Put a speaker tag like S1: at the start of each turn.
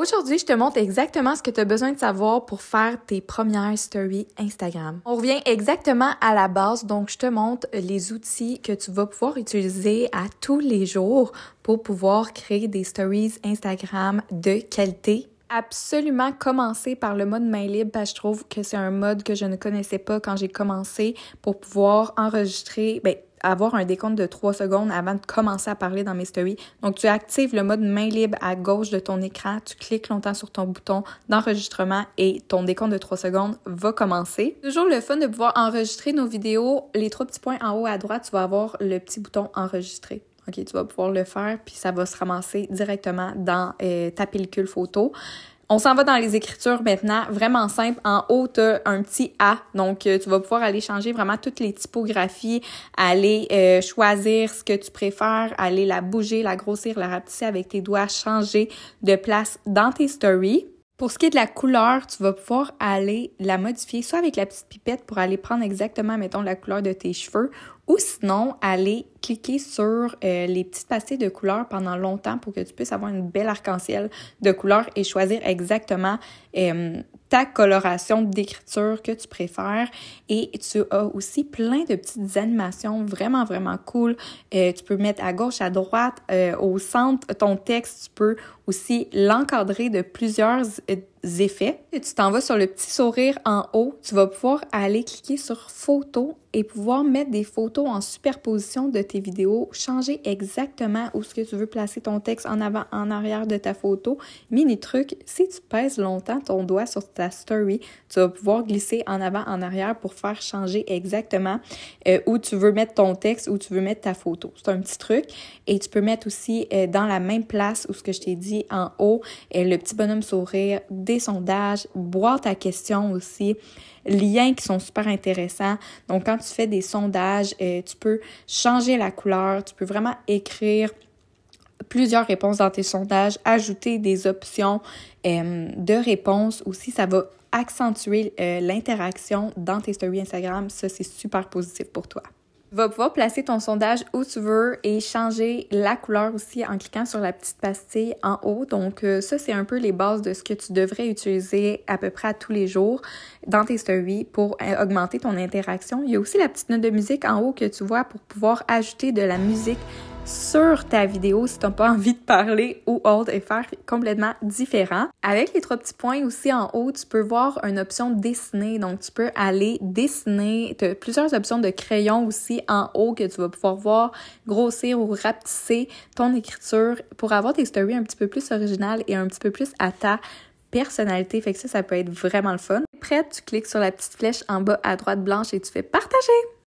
S1: Aujourd'hui, je te montre exactement ce que tu as besoin de savoir pour faire tes premières stories Instagram. On revient exactement à la base, donc je te montre les outils que tu vas pouvoir utiliser à tous les jours pour pouvoir créer des stories Instagram de qualité. Absolument commencer par le mode main libre parce que je trouve que c'est un mode que je ne connaissais pas quand j'ai commencé pour pouvoir enregistrer, avoir un décompte de 3 secondes avant de commencer à parler dans mes stories. Donc, tu actives le mode main libre à gauche de ton écran, tu cliques longtemps sur ton bouton d'enregistrement et ton décompte de 3 secondes va commencer. Toujours le fun de pouvoir enregistrer nos vidéos. Les 3 petits points en haut à droite, tu vas avoir le petit bouton enregistrer. OK, tu vas pouvoir le faire, puis ça va se ramasser directement dans ta pellicule photo. On s'en va dans les écritures maintenant, vraiment simple. En haut, tu as un petit A, donc tu vas pouvoir aller changer vraiment toutes les typographies, aller choisir ce que tu préfères, aller la bouger, la grossir, la rapetisser avec tes doigts, changer de place dans tes stories. Pour ce qui est de la couleur, tu vas pouvoir aller la modifier soit avec la petite pipette pour aller prendre exactement, mettons, la couleur de tes cheveux ou sinon aller cliquer sur les petites pastilles de couleur pendant longtemps pour que tu puisses avoir une belle arc-en-ciel de couleur et choisir exactement ta coloration d'écriture que tu préfères. Et tu as aussi plein de petites animations vraiment, vraiment cool. Tu peux mettre à gauche, à droite, au centre ton texte. Tu peux aussi l'encadrer de plusieurs effets. Et tu t'en vas sur le petit sourire en haut. Tu vas pouvoir aller cliquer sur photos et pouvoir mettre des photos en superposition de tes vidéos, changer exactement où ce que tu veux placer ton texte en avant, en arrière de ta photo. Mini truc, si tu pèses longtemps ton doigt sur ta story, tu vas pouvoir glisser en avant, en arrière pour faire changer exactement où tu veux mettre ton texte, où tu veux mettre ta photo. C'est un petit truc. Et tu peux mettre aussi dans la même place où ce que je t'ai dit en haut, le petit bonhomme sourire, des sondages, boîte à questions aussi, liens qui sont super intéressants. Donc, quand tu fais des sondages, tu peux changer la couleur, tu peux vraiment écrire plusieurs réponses dans tes sondages, ajouter des options de réponses aussi. Ça va accentuer l'interaction dans tes stories Instagram. Ça, c'est super positif pour toi. Tu vas pouvoir placer ton sondage où tu veux et changer la couleur aussi en cliquant sur la petite pastille en haut. Donc ça, c'est un peu les bases de ce que tu devrais utiliser à peu près à tous les jours dans tes stories pour augmenter ton interaction. Il y a aussi la petite note de musique en haut que tu vois pour pouvoir ajouter de la musique sur ta vidéo si tu n'as pas envie de parler ou autre et faire complètement différent. Avec les 3 petits points aussi en haut, tu peux voir une option dessiner. Donc, tu peux aller dessiner. Tu as plusieurs options de crayon aussi en haut que tu vas pouvoir voir grossir ou rapetisser ton écriture pour avoir tes stories un petit peu plus originales et un petit peu plus à ta personnalité. Fait que ça peut être vraiment le fun. Prête, tu cliques sur la petite flèche en bas à droite blanche et tu fais partager.